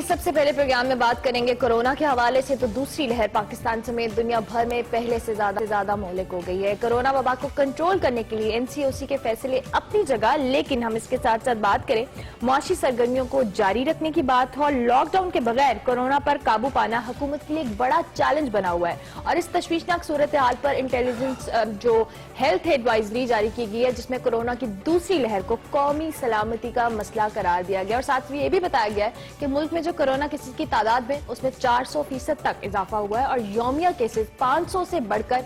سب سے پہلے پروگرام میں بات کریں گے کورونا کے حوالے سے تو دوسری لہر پاکستان سمیت دنیا بھر میں پہلے سے زیادہ مہلک ہو گئی ہے۔ کورونا وبا کو کنٹرول کرنے کے لیے NCOC کے فیصلے اپنی جگہ، لیکن ہم اس کے ساتھ ساتھ بات کریں معاشی سرگرمیوں کو جاری رکھنے کی بات ہو اور لاک ڈاؤن کے بغیر کورونا پر قابو پانا حکومت کے لیے ایک بڑا چیلنج بنا ہوا ہے، اور اس تشویشناک صورتحال پر انٹیلیجنس جو ہیلتھ ایڈوائزری جاری کی گئی ہے جس میں کورونا کی دوسری لہر کو قومی سلامتی کا مسئلہ قرار دیا گیا، اور ساتھ یہ بھی بتایا گیا ہے کہ ملک میں جو کورونا کیسز کی تعداد میں اس میں 400% تک اضافہ ہوا ہے اور یومیہ کیسز 500 سے بڑھ کر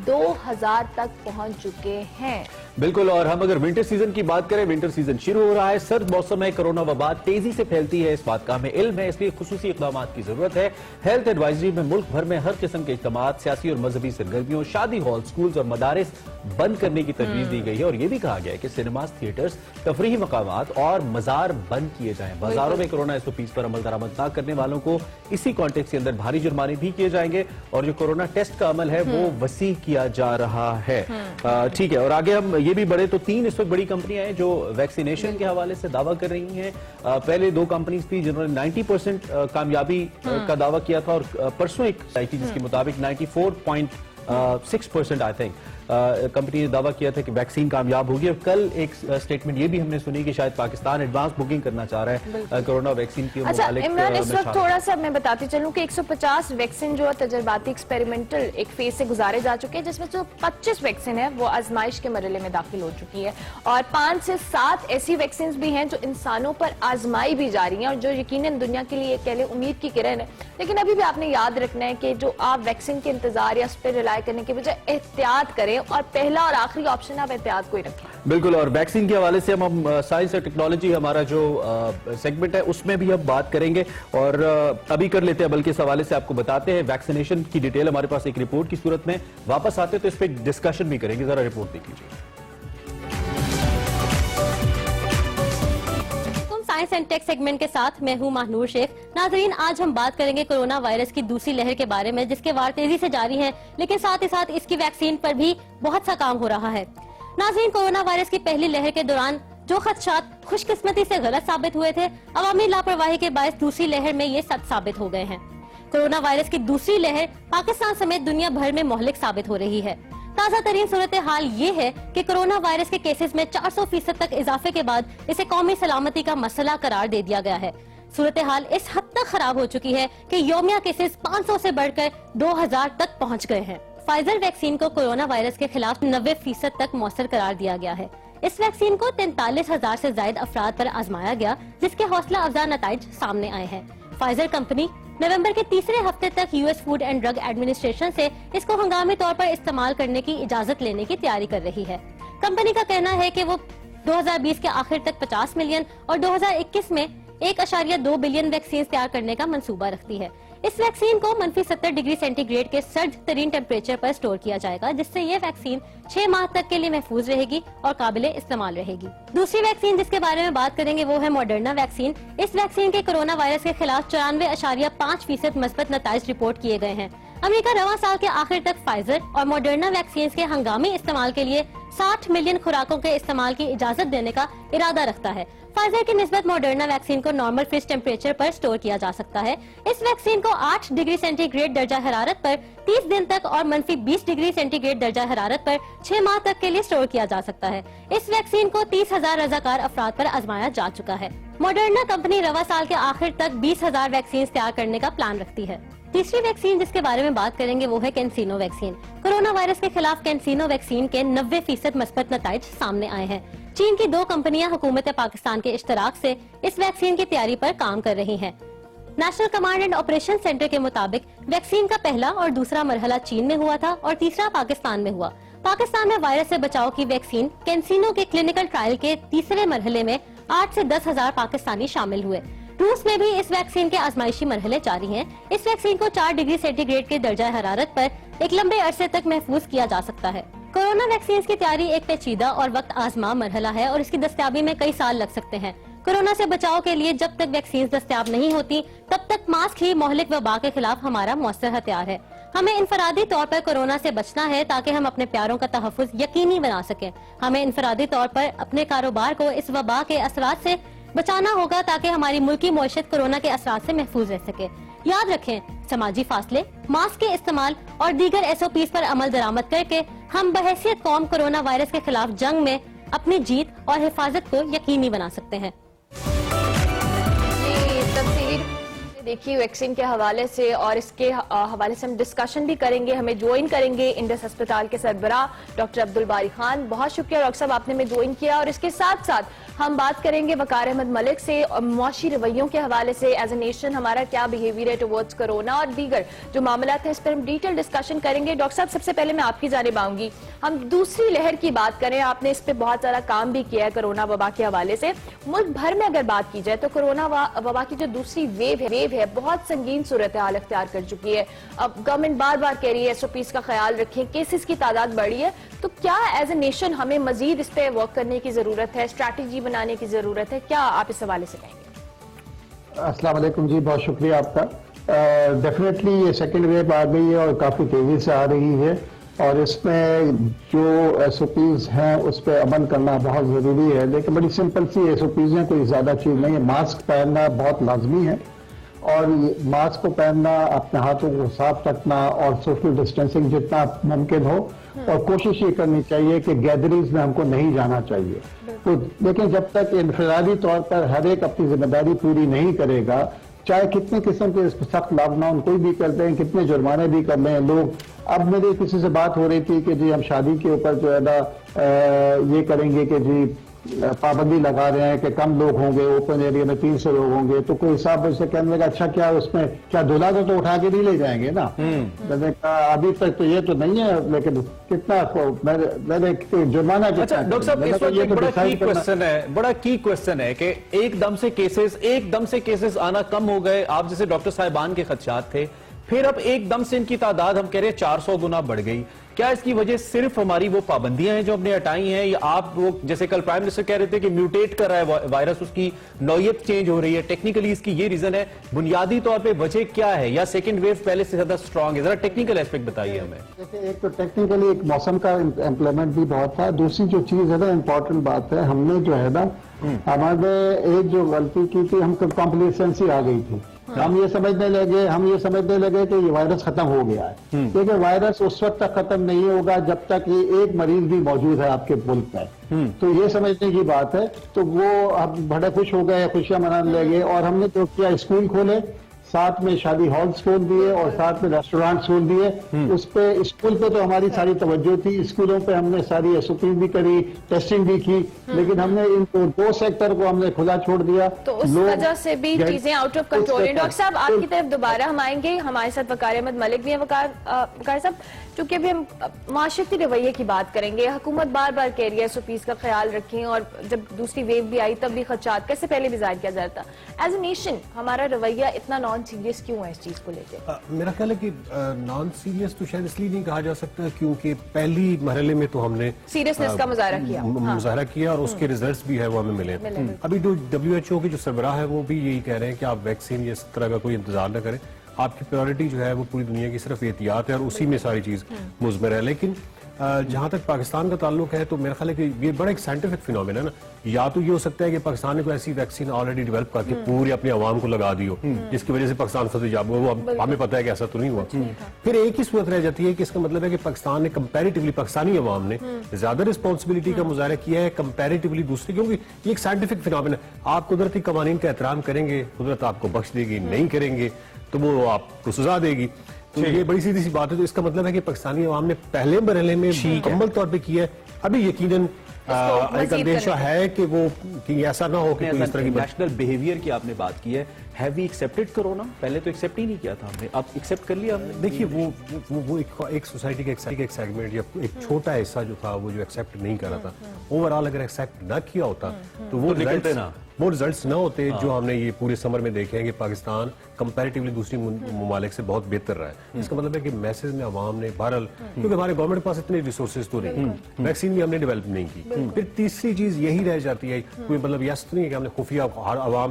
2000 تک پہنچ چکے ہیں۔ بالکل، اور ہم اگر ونٹر سیزن کی بات کریں، ونٹر سیزن شروع ہو رہا ہے، سرد موسم ہے، کورونا وبا تیزی سے پھیلتی ہے، اس بات کا ہمیں علم ہے، اس لیے خصوصی اقدامات کی ضرورت ہے۔ ہیلتھ ایڈوائزری میں ملک بھر میں ہر قسم کے اجتماعات، سیاسی اور مذہبی سرگرمیوں، شادی ہال، سکولز اور مدارس بند کرنے کی تجویز دی گئی ہے، اور یہ بھی کہا گیا ہے کہ سینماز، تھیٹرز، تفریحی مقامات اور مزار بند کیے جائیں۔ بازاروں میں کورونا SOPs پر عمل درآمد نہ کرنے والوں کو اسی کانٹیکس کے اندر بھاری جرمانے بھی کیے جائیں گے، اور جو کورونا ٹیسٹ کا عمل ہے وہ وسیع کیا جا رہا ہے۔ ٹھیک ہے، اور آگے ہم یہ بھی بڑھے تو 3 اس وقت بڑی کمپنیاں ہیں جو ویکسینیشن کے حوالے سے دعویٰ کر رہی ہیں۔ پہلے 2 کمپنیز تھی جنہوں نے 90% کامیابی کا دعویٰ کیا تھا، اور پرسوں ایک آئی تھی جس کے مطابق 94.6% آئی تھنک کمپنی نے دعویٰ کیا تھا کہ ویکسین کامیاب ہوگی۔ اور کل ایک سٹیٹمنٹ یہ بھی ہم نے سنی کہ شاید پاکستان ایڈوانس بکنگ کرنا چاہ رہا ہے کورونا ویکسین کی متعلق۔ عمران، اس وقت تھوڑا سا میں بتاتی چلوں کہ 150 ویکسین جو تجرباتی ایکسپیریمنٹل ایک فیز سے گزارے جا چکے ہیں، جس میں جو 25 ویکسین ہے وہ آزمائش کے مرحلے میں داخل ہو چکی ہے، اور 5 سے 7 ایسی ویکسین بھی ہیں جو انسانوں پر آزمائی بھی جا رہی ہیں، اور جو یقیناً دنیا کے لیے کہہ لیں امید کی کرن ہے۔ لیکن ابھی بھی آپ نے یاد رکھنا ہے کہ جو آپ ویکسین کے انتظار یا اس پہ ریلائی کرنے کے بجائے احتیاط کریں، اور پہلا اور آخری آپشن آپ احتیاط کو ہی رکھیں۔ بالکل، اور ویکسین کے حوالے سے ہم سائنس اور ٹیکنالوجی ہمارا جو سیگمنٹ ہے اس میں بھی اب بات کریں گے، اور ابھی کر لیتے ہیں، بلکہ اس حوالے سے آپ کو بتاتے ہیں ویکسینیشن کی ڈیٹیل ہمارے پاس ایک رپورٹ کی صورت میں واپس آتے تو اس پہ ڈسکشن بھی کریں گے۔ ذرا رپورٹ دیکھ لیجیے۔ سائنس اینڈ ٹیک سیگمنٹ کے ساتھ میں ہوں ماہنور شیخ۔ ناظرین، آج ہم بات کریں گے کورونا وائرس کی دوسری لہر کے بارے میں، جس کے وار تیزی سے جاری ہیں، لیکن ساتھ ہی ساتھ اس کی ویکسین پر بھی بہت سا کام ہو رہا ہے۔ ناظرین، کورونا وائرس کی پہلی لہر کے دوران جو خدشات خوش قسمتی سے غلط ثابت ہوئے تھے، عوامی لاپرواہی کے باعث دوسری لہر میں یہ سچ ثابت ہو گئے ہیں۔ کورونا وائرس کی دوسری لہر پاکستان سمیت دنیا بھر میں مہلک ثابت ہو رہی ہے۔ تازہ ترین صورتحال یہ ہے کہ کورونا وائرس کے کیسز میں 400% تک اضافے کے بعد اسے قومی سلامتی کا مسئلہ قرار دے دیا گیا ہے۔ صورتحال اس حد تک خراب ہو چکی ہے کہ یومیہ کیسز 500 سے بڑھ کر 2000 تک پہنچ گئے ہیں۔ فائزر ویکسین کو کورونا وائرس کے خلاف 90% تک مؤثر قرار دیا گیا ہے۔ اس ویکسین کو 43,000 سے زائد افراد پر آزمایا گیا، جس کے حوصلہ افزا نتائج سامنے آئے ہیں۔ فائزر کمپنی نومبر کے تیسرے ہفتے تک US food and drug administration سے اس کو ہنگامی طور پر استعمال کرنے کی اجازت لینے کی تیاری کر رہی ہے۔ کمپنی کا کہنا ہے کہ وہ 2020 کے آخر تک 50 ملین اور 2021 میں 1.2 بلین ویکسین تیار کرنے کا منصوبہ رکھتی ہے۔ اس ویکسین کو -70 ڈگری سینٹی گریڈ کے سرد ترین ٹیمپریچر پر سٹور کیا جائے گا، جس سے یہ ویکسین 6 ماہ تک کے لیے محفوظ رہے گی اور قابل استعمال رہے گی۔ دوسری ویکسین جس کے بارے میں بات کریں گے وہ ہے ماڈرنا ویکسین۔ اس ویکسین کے کورونا وائرس کے خلاف 94.5% مثبت نتائج رپورٹ کیے گئے ہیں۔ امریکہ رواں سال کے آخر تک فائزر اور ماڈرنا ویکسینز کے ہنگامی استعمال کے لیے 60 ملین خوراکوں کے استعمال کی اجازت دینے کا ارادہ رکھتا ہے۔ فائزر کی نسبت ماڈرنا ویکسین کو نارمل فریز ٹیمپریچر پر سٹور کیا جا سکتا ہے۔ اس ویکسین کو 8 ڈگری سینٹی گریڈ درجہ حرارت پر 30 دن تک اور -20 ڈگری سینٹی گریڈ درجہ حرارت پر 6 ماہ تک کے لیے سٹور کیا جا سکتا ہے۔ اس ویکسین کو 30,000 رضاکار افراد پر آزمایا جا چکا ہے۔ ماڈرنا کمپنی رواں سال کے آخر تک 20,000 ویکسین تیار کرنے کا پلان رکھتی ہے۔ تیسری ویکسین جس کے بارے میں بات کریں گے وہ ہے کینسینو ویکسین۔ کورونا وائرس کے خلاف کینسینو ویکسین کے 90% مثبت نتائج سامنے آئے ہیں۔ چین کی 2 کمپنیاں حکومت پاکستان کے اشتراک سے اس ویکسین کی تیاری پر کام کر رہی ہیں۔ National command and operation centre کے مطابق ویکسین کا پہلا اور دوسرا مرحلہ چین میں ہوا تھا اور تیسرا پاکستان میں ہوا۔ پاکستان میں وائرس سے بچاؤ کی ویکسین کینسینو کے کلینکل ٹرائل کے تیسرے مرحلے میں 8 سے 10,000 پاکستانی شامل ہوئے۔ روس میں بھی اس ویکسین کے آزمائشی مرحلے جاری ہیں۔ اس ویکسین کو 4 ڈگری سینٹی گریڈ کے درجہ حرارت پر ایک لمبے عرصے تک محفوظ کیا جا سکتا ہے۔ کورونا ویکسین کی تیاری ایک پیچیدہ اور وقت آزما مرحلہ ہے اور اس کی دستیابی میں کئی سال لگ سکتے ہیں۔ کورونا سے بچاؤ کے لیے جب تک ویکسین دستیاب نہیں ہوتی تب تک ماسک ہی مہلک وبا کے خلاف ہمارا مؤثر ہتھیار ہے۔ ہمیں انفرادی طور پر کورونا سے بچنا ہے تاکہ ہم اپنے پیاروں کا تحفظ یقینی بنا سکیں۔ ہمیں انفرادی طور پر اپنے کاروبار کو اس وبا کے اثرات سے बचाना होगा ताकि हमारी मुल्की मईशत कोरोना के असरात से महफूज रह सके। याद रखें, समाजी फासले, मास्क के इस्तेमाल और दीगर SOPs पर अमल दरामद करके हम बहैसियत कौम कोरोना वायरस के खिलाफ जंग में अपनी जीत और हिफाजत को यकीनी बना सकते हैं। देखिए, वैक्सीन के हवाले से और इसके हवाले से हम डिस्कशन भी करेंगे। हमें ज्वाइन करेंगे इंडस अस्पताल के सरबराह डॉक्टर अब्दुल बारी खान। बहुत शुक्रिया डॉक्टर साहब, आपने हमें ज्वाइन किया। और इसके साथ साथ हम बात करेंगे वकार अहमद मलिक से और मुआशी रवैयों के हवाले से एज ए नेशन हमारा क्या बिहेवियर है टुवर्ड्स कोरोना और दीगर जो मामला हैं, इस पर हम डिटेल डिस्कशन करेंगे। डॉक्टर साहब, सबसे पहले मैं आपकी जानिब आऊंगी। हम दूसरी लहर की बात करें, आपने इस पर बहुत सारा काम भी किया है कोरोना वबा के हवाले से। मुल्क भर में अगर बात की जाए तो कोरोना वबा की जो दूसरी वेव है बहुत संगीन सूरत हाल इख्तियार कर चुकी है। अब गवर्नमेंट बार बार कह रही है SOPs का ख्याल रखें, केसेस की तादाद बढ़ी है, तो क्या एज ए नेशन हमें मजीद इस पे वर्क करने की जरूरत है, स्ट्रैटेजी बनाने की जरूरत है? क्या आप इस हवाले से कहेंगे? अस्सलाम वालेकुम जी, बहुत शुक्रिया आपका। डेफिनेटली ये सेकेंड वेव आ गई है और काफ़ी तेज़ी से आ रही है और इसमें जो SOPs हैं उस पर अमल करना बहुत ज़रूरी है। लेकिन बड़ी सिंपल सी SOPs हैं, कोई ज़्यादा चीज़ नहीं है। मास्क पहनना बहुत लाजमी है और मास्क को पहनना, अपने हाथों को साफ रखना और सोशल डिस्टेंसिंग जितना मुमकिन हो, और कोशिश ये करनी चाहिए कि गैदरिंग्स में हमको नहीं जाना चाहिए। तो लेकिन जब तक इनफरादी तौर पर हर एक अपनी जिम्मेदारी पूरी नहीं करेगा, चाहे कितने किस्म के सख्त लॉकडाउन कोई भी कर दें, कितने जुर्माने भी कर लें लोग। अब मेरी किसी से बात हो रही थी कि जी हम शादी के ऊपर जो है ना ये करेंगे कि जी पाबंदी लगा रहे हैं कि कम लोग होंगे, ओपन एरिया में 300 लोग होंगे। तो कोई साहब मुझसे कहने लगा, अच्छा क्या उसमें क्या दूल्हा तो उठा के नहीं ले जाएंगे ना? मैंने कहा अभी तक तो ये तो नहीं है, लेकिन कितना मैंने जुर्माना कितना? अच्छा डॉक्टर साहब, इस वक्त एक बड़ा की क्वेश्चन है कि एकदम से केसेस आना कम हो गए। आप जैसे डॉक्टर साहिबान के खदशात थे, फिर अब एकदम से इनकी तादाद हम कह रहे हैं 400 गुना बढ़ गई। क्या इसकी वजह सिर्फ हमारी वो पाबंदियां हैं जो हमने हटाई हैं, या आप वो जैसे कल प्राइम मिनिस्टर कह रहे थे कि म्यूटेट कर रहा है वायरस, उसकी नौयत चेंज हो रही है, टेक्निकली इसकी ये रीजन है? बुनियादी तौर पे वजह क्या है, या सेकंड वेव पहले से ज्यादा स्ट्रांग है? जरा टेक्निकल एस्पेक्ट बताइए हमें। देखिए, एक तो टेक्निकली एक मौसम का इम्प्लीमेंट भी बहुत था। दूसरी जो चीज है ना, इम्पोर्टेंट बात है, हमने जो है ना हमारे एक जो गलती की थी, हम कॉम्प्लेसेंसी आ गई थी। हम ये समझने लगे कि ये वायरस खत्म हो गया है। लेकिन वायरस उस वक्त तक खत्म नहीं होगा जब तक ये एक मरीज भी मौजूद है आपके मुल्क में। तो ये समझने की बात है। तो वो हम बड़े खुश हो गए, खुशियां मनाने लगे और हमने तो किया, स्कूल खोले, साथ में शादी हॉल्स खोल दिए और साथ में रेस्टोरेंट खोल दिए। उस पे स्कूल पे तो हमारी सारी तवज्जो थी, स्कूलों पे हमने सारी SOP भी करी, टेस्टिंग भी की, लेकिन हमने इन दो सेक्टर को हमने खुला छोड़ दिया। तो उस वजह से भी चीजें आउट ऑफ कंट्रोल है। डॉक्टर साहब, आपकी तरफ दोबारा हम आएंगे। हमारे साथ वकार अहमद मलिक भी हैं। वकार साहब, चूंकि अभी हम माशरती रवैये की बात करेंगे, हुकूमत बार बार कह रही है SOPs का ख्याल रखें, और जब दूसरी वेव भी आई तब भी खदशात कैसे पहले भी जाहिर किया जाता। एज ए नेशन हमारा रवैया इतना नॉन सीरियस क्यों है इस चीज को लेकर? मेरा ख्याल है कि नॉन सीरियस तो शायद इसलिए नहीं कहा जा सकता क्योंकि पहली मरहले में तो हमने सीरियसनेस का मुजाहरा किया और उसके रिजल्ट्स भी है वो हमें मिले। अभी जो WHO के जो सरबराह है वो भी यही कह रहे हैं कि आप वैक्सीन या इस तरह का कोई इंतजार न करें, आपकी प्रायोरिटी जो है वो पूरी दुनिया की सिर्फ एहतियात है और उसी में सारी चीज मुज़मर है। लेकिन जहां तक पाकिस्तान का ताल्लुक है तो मेरा ख्याल है कि ये बड़ा एक साइंटिफिक फिनोमेना है ना। या तो ये हो सकता है कि पाकिस्तान ने कोई ऐसी वैक्सीन ऑलरेडी डेवलप करके पूरी अपनी आवाम को लगा दी हो जिसकी वजह से पाकिस्तान फतेहयाब हुआ, वो हमें पता है कि ऐसा तो नहीं हुआ। फिर एक ही सूरत रह जाती है कि इसका मतलब है कि पाकिस्तान ने कंपैरेटिवली, पाकिस्तानी अवाम ने ज्यादा रिस्पॉन्सिबिलिटी का मुजाहरा किया है कंपैरेटिवली दूसरी, क्योंकि ये एक साइंटिफिक फिनोमेना। आप कुदरती कवानीन का एहतराम करेंगे, कुदरत आपको बख्श देगी, नहीं करेंगे तो वो आपको सजा देगी। तो ये बड़ी सीधी सी बात है। तो इसका मतलब है कि पाकिस्तानी अवाम ने पहले मरहले में मुकम्मल तौर पे किया है। अभी यकीनन एक अंदेशा है कि वो कि ऐसा ना हो कि कोई इस तरह की नेशनल बिहेवियर की आपने बात की है। Have we accepted corona? पहले तो एक्सेप्ट ही नहीं किया था हमने, अब एक्सेप्ट कर लिया हमने। देखिए वो एक सोसाइटी का एक सेगमेंट या एक छोटा हिस्सा जो था वो जो एक्सेप्ट नहीं कर रहा था, ओवरऑल अगर एक्सेप्ट ना किया होता तो वो रिजल्ट्स ना होते जो हमने ये पूरे समर में देखे हैं कि पाकिस्तान कंपैरेटिवली दूसरी मुमालिक से बहुत बेहतर रहा है। इसका मतलब है कि मैसेज में अवाम ने बहरहाल, क्योंकि हमारे गवर्नमेंट के पास इतने रिसोर्सेज तो नहीं, वैक्सीन भी हमने डेवलप नहीं की। फिर तीसरी चीज यही रह जाती है, कोई मतलब यस तो नहीं है कि हमने खुफिया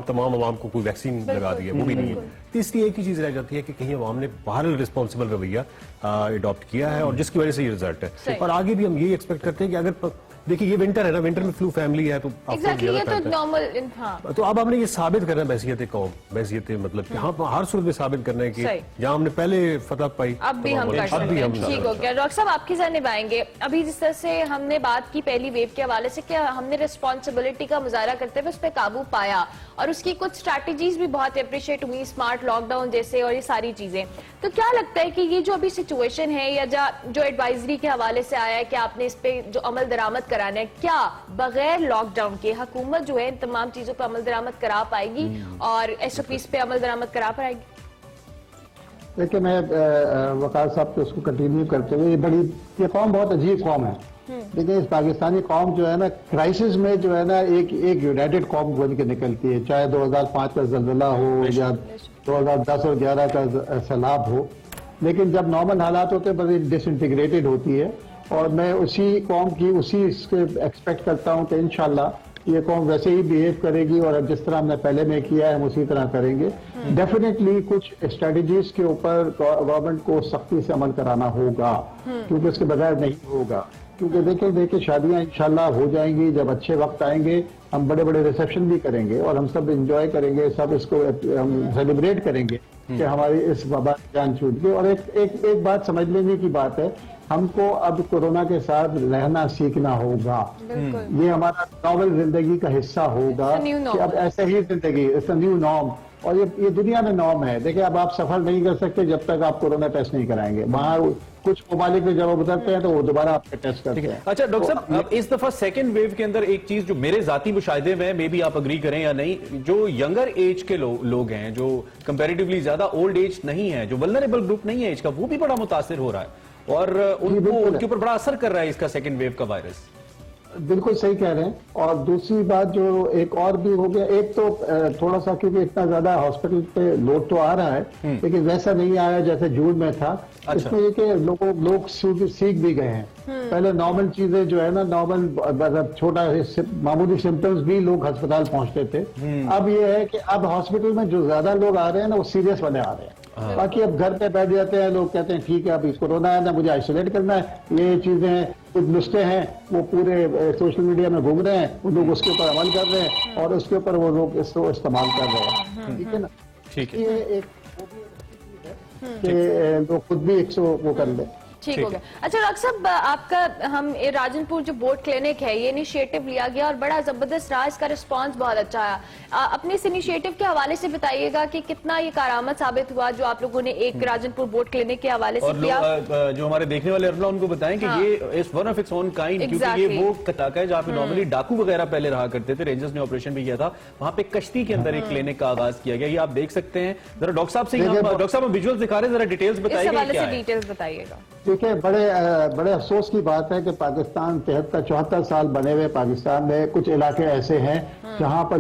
तमाम अवाम को कोई वैक्सीन लगा दी है, वो भी नहीं है। तीसरी एक ही चीज रह जाती है कि कहीं अवाम ने बहरहाल रिस्पॉन्सिबल रवैया अडॉप्ट किया है और जिसकी वजह से ये रिजल्ट है। और आगे भी हम यही एक्सपेक्ट करते हैं कि अगर देखिए ये विंटर है ना, विंटर में फ्लू फैमिली है तो आपको एग्जैक्टली, ज्यादा ये तो फैलता है। नॉर्मल, हाँ तो अब हमने ये साबित करना है बहसियत कौम, बहसियत मतलब कि हाँ हर सूरत में साबित करना है कि सही। जहाँ हमने पहले फतह पाई अब भी हम कर अब सकते भी हैं। हम ठीक हो गया। डॉक्टर साहब आपकी जरा निभाएंगे, अभी जिस तरह से हमने बात की पहली वेव के हवाले से, क्या हमने रिस्पॉन्सिबिलिटी का मुजाहरा करते हुए उस पर काबू पाया और उसकी कुछ स्ट्रैटेजीज भी बहुत अप्रिशिएट हुई, स्मार्ट लॉकडाउन जैसे और ये सारी चीजें, तो क्या लगता है कि ये जो अभी सिचुएशन है या जो एडवाइजरी के हवाले से आया है कि आपने इस पे जो अमल दरामद कराना है, क्या बगैर लॉकडाउन के हुकूमत जो है इन तमाम चीजों पर अमल दरामद करा पाएगी और SOPs पे अमल दरामद करा पाएगी? देखिए, मैं वकार साहब को उसको कंटिन्यू करते हुए, ये कौम बहुत अजीब कौम है। देखिए, इस पाकिस्तानी कौम जो है ना, क्राइसिस में जो है ना एक यूनाइटेड कौम बन के निकलती है, चाहे 2005 का जल्जला हो या 2010 और 11 का सैलाब हो, लेकिन जब नॉर्मल हालात होते हैं बड़ी डिसइंटीग्रेटेड होती है। और मैं उसी कौम की एक्सपेक्ट करता हूँ कि इंशाल्लाह ये कौम वैसे ही बिहेव करेगी और जिस तरह हमने पहले में किया है हम उसी तरह करेंगे। डेफिनेटली कुछ स्ट्रेटजीज के ऊपर गवर्नमेंट को सख्ती से अमल कराना होगा, क्योंकि उसके बगैर नहीं होगा। क्योंकि देखिए शादियां इंशाल्लाह हो जाएंगी, जब अच्छे वक्त आएंगे हम बड़े बड़े रिसेप्शन भी करेंगे और हम सब एंजॉय करेंगे, सब इसको हम सेलिब्रेट करेंगे कि हमारी इस वबा की जान छूट गई। और एक बात समझ लेने की बात है, हमको अब कोरोना के साथ रहना सीखना होगा। ये हमारा नॉर्मल जिंदगी का हिस्सा होगा कि अब ऐसे ही जिंदगी, इट्स अ न्यू नॉर्म। और ये दुनिया में नॉर्म है। देखिए, अब आप सफर नहीं कर सकते जब तक आप कोरोना टेस्ट नहीं कराएंगे। वहां कुछ ममालिक में जब उतरते हैं तो वो दोबारा आपके टेस्ट करते हैं। अच्छा डॉक्टर साहब, अब इस दफा सेकंड वेव के अंदर एक चीज जो मेरे जाती मुशाहिदे में, मे बी आप अग्री करें या नहीं, जो यंगर एज के लोग हैं, जो कंपैरेटिवली ज्यादा ओल्ड एज नहीं है, जो वल्नरेबल ग्रुप नहीं है एज का, वो भी बड़ा मुतासिर हो रहा है और उनके ऊपर बड़ा असर कर रहा है इसका सेकंड वेव का वायरस। बिल्कुल सही कह रहे हैं। और दूसरी बात जो एक और भी हो गया, एक तो थोड़ा सा क्योंकि इतना ज्यादा हॉस्पिटल पे लोड तो आ रहा है, लेकिन वैसा नहीं आया जैसे जून में था। अच्छा। इसमें ये कि लोग सीख भी गए हैं। पहले नॉर्मल चीजें जो है ना, नॉर्मल छोटा मामूली सिम्टम्स भी लोग अस्पताल पहुंचते थे। अब ये है कि अब हॉस्पिटल में जो ज्यादा लोग आ रहे हैं ना, वो सीरियस वाले आ रहे हैं। बाकी अब घर पे बैठ जाते हैं लोग, कहते हैं ठीक है अभी कोरोना है ना, मुझे आइसोलेट करना है, ये चीजें हैं, कुछ नुस्खे हैं, वो पूरे सोशल मीडिया में घूम रहे हैं, वो लोग उसके ऊपर अमल कर रहे हैं और उसके ऊपर वो लोग इसको इस्तेमाल कर रहे हैं। ठीक है ना? ठीक है, ये एक कि लोग खुद भी वो कर ले। ठीक हो गया। अच्छा डॉक्टर साहब, आपका हम राजनपुर जो बोर्ड क्लिनिक है, ये इनिशिएटिव लिया गया और बड़ा जबरदस्त रहा, इसका रिस्पांस बहुत अच्छा आया। अपने इस इनिशिएटिव के हवाले से बताइएगा कि कितना ये कारआमद साबित हुआ जो आप लोगों ने एक राजनपुर बोर्ड क्लिनिक के हवाले से किया। जो हमारे देखने वाले अरला उनको बताएं कि ये इस one of its own kind, क्योंकि ये वो कताका है जहाँ पे नॉर्मली डाकू वगैरह पहले रहा करते थे। रेंजर्स ने ऑपरेशन भी किया था, वहाँ पे कश्ती के अंदर एक क्लिनिक का आगाज किया गया। ये आप देख सकते हैं। जरा डॉक्टर साहब से, डॉक्टर साहब हम विजुअल्स दिखा रहे हैं, जरा डिटेल्स बताइए। डिटेल्स बताइएगा। देखिए, बड़े अफसोस की बात है कि पाकिस्तान 73 साल बने हुए पाकिस्तान में कुछ इलाके ऐसे हैं जहां पर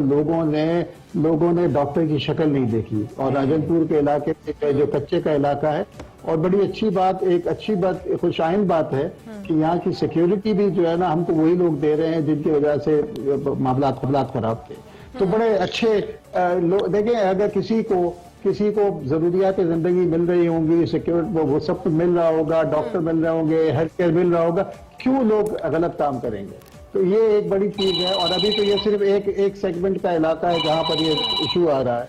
लोगों ने डॉक्टर की शक्ल नहीं देखी। और राजनपुर के इलाके जो कच्चे का इलाका है, और बड़ी अच्छी बात खुशाइन बात है कि यहाँ की सिक्योरिटी भी जो है ना, हमको वही लोग दे रहे हैं जिनकी वजह से मामला खराब थे। तो बड़े अच्छे देखें, अगर किसी को जरूरियात जिंदगी मिल रही होंगी, सिक्योरिटी वो सब कुछ मिल रहा होगा, डॉक्टर मिल रहे होंगे, हेल्थ केयर मिल रहा होगा, क्यों लोग गलत काम करेंगे? तो ये एक बड़ी चीज है। और अभी तो ये सिर्फ एक सेगमेंट का इलाका है जहां पर ये इशू आ रहा है।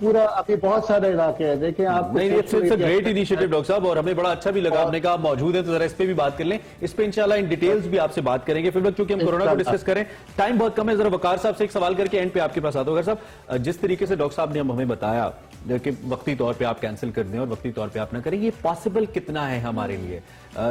पूरा अभी बहुत सारे इलाके हैं। देखिए आप, ग्रेट इनिशिएटिव डॉक्टर साहब, और हमें बड़ा अच्छा भी लगा। आपने कहा आप मौजूद है तो जरा इस पे भी बात कर लें। इस पे इंशाल्लाह इन डिटेल्स भी आपसे बात करेंगे। फिर क्योंकि हम कोरोना को डिस्कस करें, टाइम बहुत कम है, जरा वकार साहब से एक सवाल करके एंड पे आपके पास आता हूं। साहब, जिस तरीके से डॉक्टर साहब ने हमें बताया कि वक्ती तौर पे आप कैंसिल कर दें और वक्ती तौर पे आप ना करें, ये पॉसिबल कितना है हमारे लिए?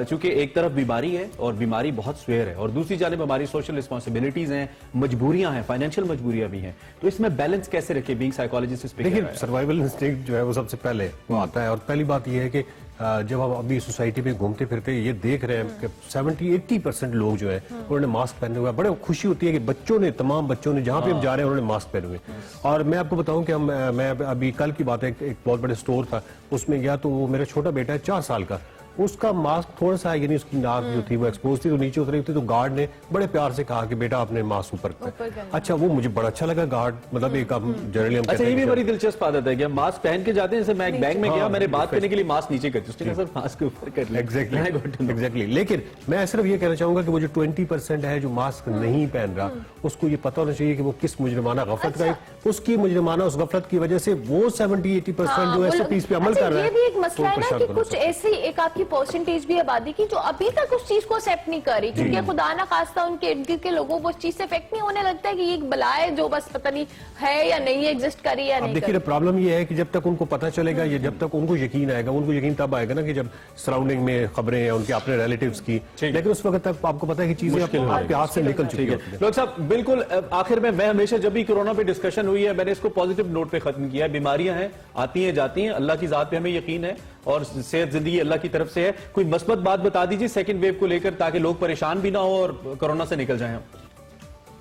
चूंकि एक तरफ बीमारी है और बीमारी बहुत स्वेयर है, और दूसरी जानिब हमारी सोशल रिस्पॉन्सिबिलिटीज हैं, मजबूरियां हैं, फाइनेंशियल मजबूरियां भी हैं, तो इसमें बैलेंस कैसे रखें? बीइंग साइकोलॉजिस्ट इस पे देखिए, सर्वाइवल इंस्टिंक्ट जो है वो सबसे पहले वो आता है। और पहली बात ये है कि जब हम अभी सोसाइटी में घूमते फिरते ये देख रहे हैं कि 70-80% लोग जो है उन्होंने मास्क पहने हुए। बड़े खुशी होती है कि तमाम बच्चों ने जहां पे हम जा रहे हैं उन्होंने मास्क पहने हुए। और मैं आपको बताऊं कि मैं अभी कल की बात है, एक बहुत बड़े स्टोर था, उसमें गया तो वो मेरा छोटा बेटा है 4 साल का, اس کا ماسک تھوڑا سا یعنی اس کی ناک جو تھی وہ ایکسپوز تھی تو نیچے اتری تھی تو گارڈ نے بڑے پیار سے کہا کہ بیٹا آپ نے ماسک اوپر کر. اچھا وہ مجھے بڑا اچھا لگا گارڈ مطلب ایک جنرلی ہم اچھا یہ بھی بڑی دلچسپ عادت ہے کہ ہم ماسک پہن کے جاتے ہیں. جیسے میں ایک بینک میں گیا میں نے بات کرنے کے لیے ماسک نیچے کر دی, اس نے کہا سر ماسک اوپر کر لیں. ایگزیکٹلی. لیکن میں صرف یہ کہنا چاہوں گا کہ وہ جو 20% ہے جو ماسک نہیں پہن رہا اس کو یہ پتہ ہونا چاہیے کہ وہ کس مجرمانہ غفلت کا ہے, اس کی مجرمانہ اس غفلت کی وجہ سے وہ 70-80% جو ایس او پیز پہ عمل کر رہا ہے. یہ بھی ایک مسئلہ ہے نا کہ کچھ ایسی ایک آپ کی پرسنٹیج بھی آبادی کی جو ابھی تک اس چیز کو ایکسیپٹ نہیں کر رہی, کیونکہ خدا نہ خواستہ ان کے ارد گرد کے لوگوں کو اس چیز سے افیکٹ نہیں ہونے لگتا ہے کہ یہ ایک بلا ہے جو بس پتہ نہیں ہے یا نہیں ایگزسٹ کری یا نہیں. دیکھیے پرابلم یہ ہے کہ جب تک ان کو پتہ چلے گا یا جب تک ان کو یقین آئے گا, ان کو یقین تب آئے گا نا کہ جب سراؤنڈنگ میں خبریں ہیں ان کے اپنے ریلیٹیوز کی, لیکن اس وقت تک آپ کو پتا ہے کہ چیزیں آپ کے ہاتھ سے نکل چکی ہیں. ڈاکٹر صاحب بالکل آخر میں ہمیشہ جب بھی کورونا پہ ڈسکشن ہوئی ہے میں نے اس کو پازیٹیو نوٹ پہ ختم کیا ہے. بیماریاں ہیں, آتی ہیں جاتی ہیں, اللہ کی ذات پہ ہمیں یقین ہے اور صحت زندگی اللہ کی طرف سے ہے. کوئی مثبت بات بتا دیجیے سیکنڈ ویو کو لے کر تاکہ لوگ پریشان بھی نہ ہو اور کورونا سے نکل جائیں.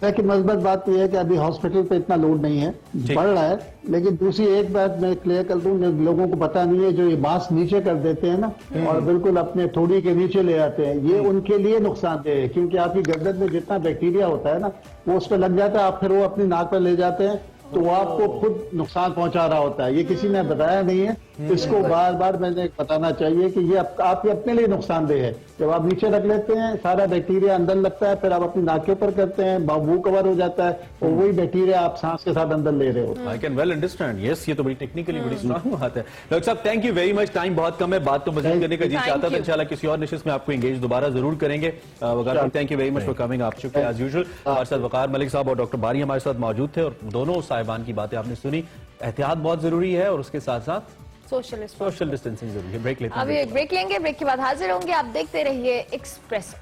لیکن مثبت بات یہ ہے کہ ابھی ہاسپٹل پہ اتنا لوڈ نہیں ہے, بڑھ رہا ہے. لیکن دوسری ایک بات میں کلیئر کر دوں, لوگوں کو پتا نہیں ہے جو یہ ماسک نیچے کر دیتے ہیں نا اور بالکل اپنے تھوڑی کے نیچے لے آتے ہیں, یہ ان کے لیے نقصان دہ ہے کیونکہ آپ کی گردن میں جتنا بیکٹیریا ہوتا ہے نا وہ اس پہ لگ جاتا ہے, آپ پھر وہ اپنی ناک پہ لے جاتے ہیں تو وہ آپ کو خود نقصان پہنچا رہا ہوتا ہے. یہ کسی نے بتایا نہیں ہے, اس کو بار بار میں نے بتانا چاہیے کہ یہ آپ کے اپنے لیے نقصان دہ ہے. جب آپ نیچے رکھ لیتے ہیں سارا بیکٹیریا اندر لگتا ہے, پھر آپ اپنی ناک کے اوپر کرتے ہیں, منہ کور ہو جاتا ہے اور وہی بیکٹیریا آپ سانس کے ساتھ اندر لے رہے ہوتے ہیں. I can well understand. Yes, یہ تو بڑی ٹیکنیکلی بڑی اسٹرانگ بات ہے. ڈاکٹر صاحب thank you very much, time بہت کم ہے, بات تو مزید کرنے کا جی چاہتا تھا, انشاءاللہ کسی اور نشست میں آپ کو انگیج دوبارہ ضرور کریں گے. Waqar thank you very much for coming, آپ شکریہ ایز یوزول. ہمارے ساتھ وقار ملک صاحب اور ڈاکٹر باری ہمارے ساتھ موجود تھے اور دونوں صاحبان کی باتیں آپ نے سنی. احتیاط بہت ضروری ہے اور اس کے ساتھ ساتھ سوشل ڈسٹینسنگ ضروری ہے. بریک لیتے ہیں, ابھی ایک بریک لیں گے, بریک کے بعد حاضر ہوں گے. آپ دیکھتے رہیے ایکسپریسو.